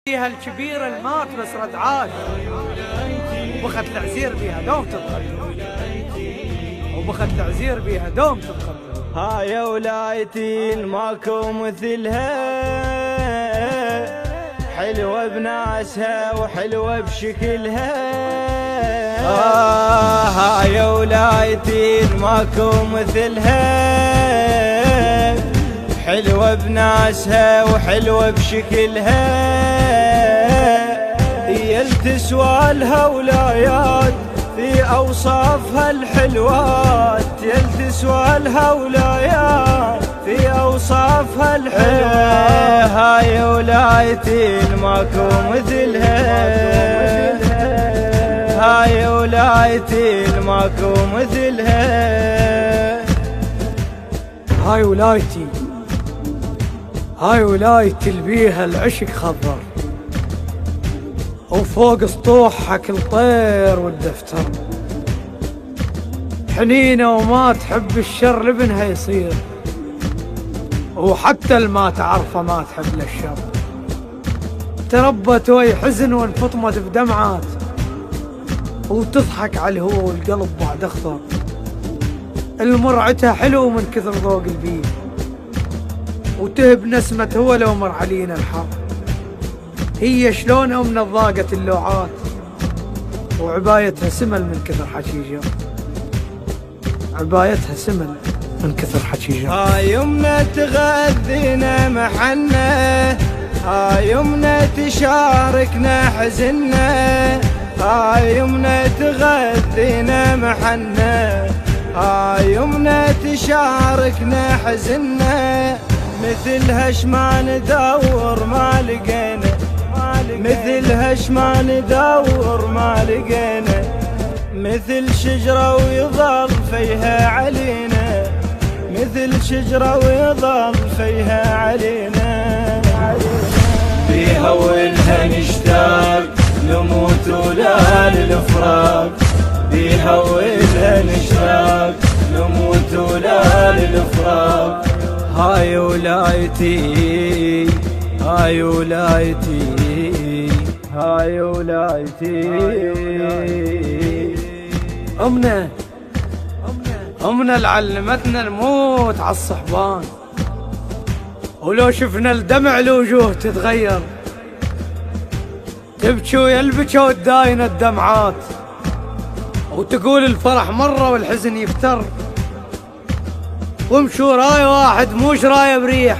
فيها الكبيرة المات بس رد عاش، وبخت العزير بيها دوم تتقدم، وبخت العزير بيها دوم تتقدم. هاي ولايتي ماكو مثلها، حلوة بناسها وحلوة بشكلها. هاي ولايتي ماكو مثلها، حلوة بناسها وحلوة بشكلها. يلتسوى لها ولايات في أوصافها الحلوات، يلتسوى لها ولايات في أوصافها الحلوات. هاي ولايتي ماكو مثلها، هاي ولايتي ماكو مثلها. هاي ولايتي، هاي ولايتي اللي بيها العشق خضر، وفوق سطوحها كل طير والدفتر. حنينة وما تحب الشر لابنها يصير، وحتى الما تعرفه ما تحب للشر. تربت وي حزن وانفطمت بدمعات، وتضحك على هو والقلب بعد اخضر. المرعتها حلو من كثر ذوق البيت، وتهب نسمة هو لو مر علينا الحر. هي شلون أمنا ضاقت اللوعات، وعبايتها سمل من كثر حشيجة، عبايتها سمل من كثر حشيجة. هاي يمنا تغذينا محنة، هاي يمنا تشاركنا حزننا. هاي يمنا تغذينا محنة، هاي يمنا تشاركنا حزننا. مثلها شما ندور ما لقينا، مثلها شما ندور ما لقينا. مثل شجرة ويظل فيها علينا، مثل شجرة ويظل فيها علينا. بيها وإلها نشتاق نموت ولا للفراق، بيها وإلها نشتاق نموت ولا للفراق. هاي ولايتي، هاي ولايتي، هاي ولايتي. أمنا، أمنا اللي علمتنا الموت عالصحبان، ولو شفنا الدمع الوجوه تتغير. تبكي ويلبكي وتداين الدمعات، وتقول الفرح مرة والحزن يفتر. وامشوا راي واحد موش راي بريح،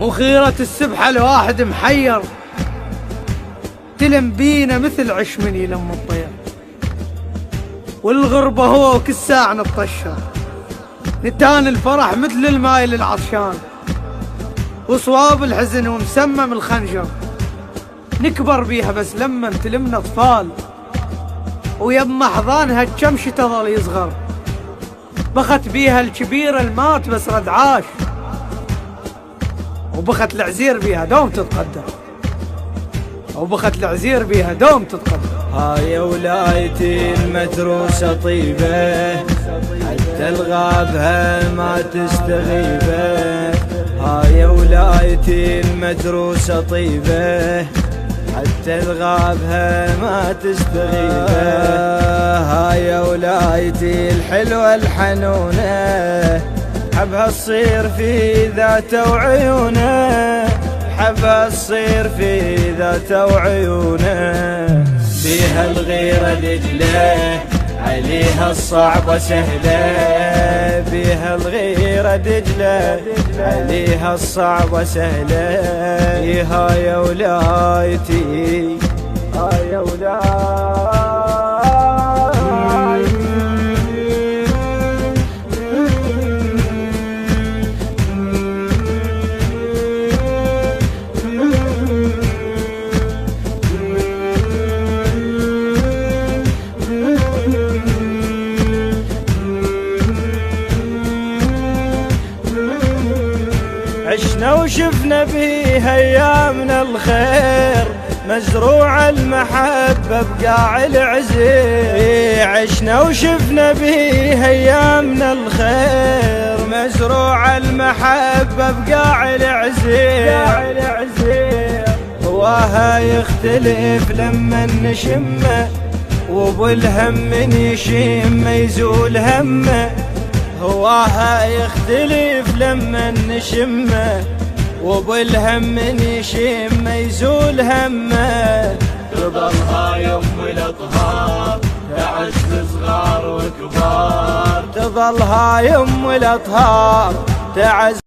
مو خيرة السبحة الواحد محير. تلم بينا مثل عشمن يلم الطير، والغربة هو وكل ساعة نطشر. نتان الفرح مثل الماي للعطشان، وصواب الحزن ومسمم الخنجر. نكبر بيها بس لما تلمنا اطفال، ويما حضانها الشمش تظل يصغر. بخت بيها الكبيرة المات بس رد عاش، وبخت العزير بيها دوم تتقدم، وبخت العزير بيها دوم تتقدم. هاي ولايتي المتروسة طيبة، حتى الغابها ما تستغيبه. هاي ولايتي المتروسة طيبة، حتى الغابها ما تستغيبه. هاي ولايتي الحلوة الحنونة، حبها تصير في ذاته وعيونه، حبها تصير في ذاته وعيونه. فيها الغيرة دجلة، عليها الصعبة سهلة. فيها الغيرة دجلة، عليها الصعبة سهلة. هاي ولايتي، هاي ولايتي. عشنا وشفنا بيها ايامنا الخير، مزروع المحبة بقاع العزير. عشنا وشفنا بيها ايامنا الخير، مزروع المحبة بقاع العزير. هواها يختلف لما نشمه، وابو الهم من يشم يزول همه. هواها يختلف لما نشمه، وابو الهم من يشم يزول همه. تظلها يم الاطهار تعز صغار وكبار، تظلها يم الاطهار تعز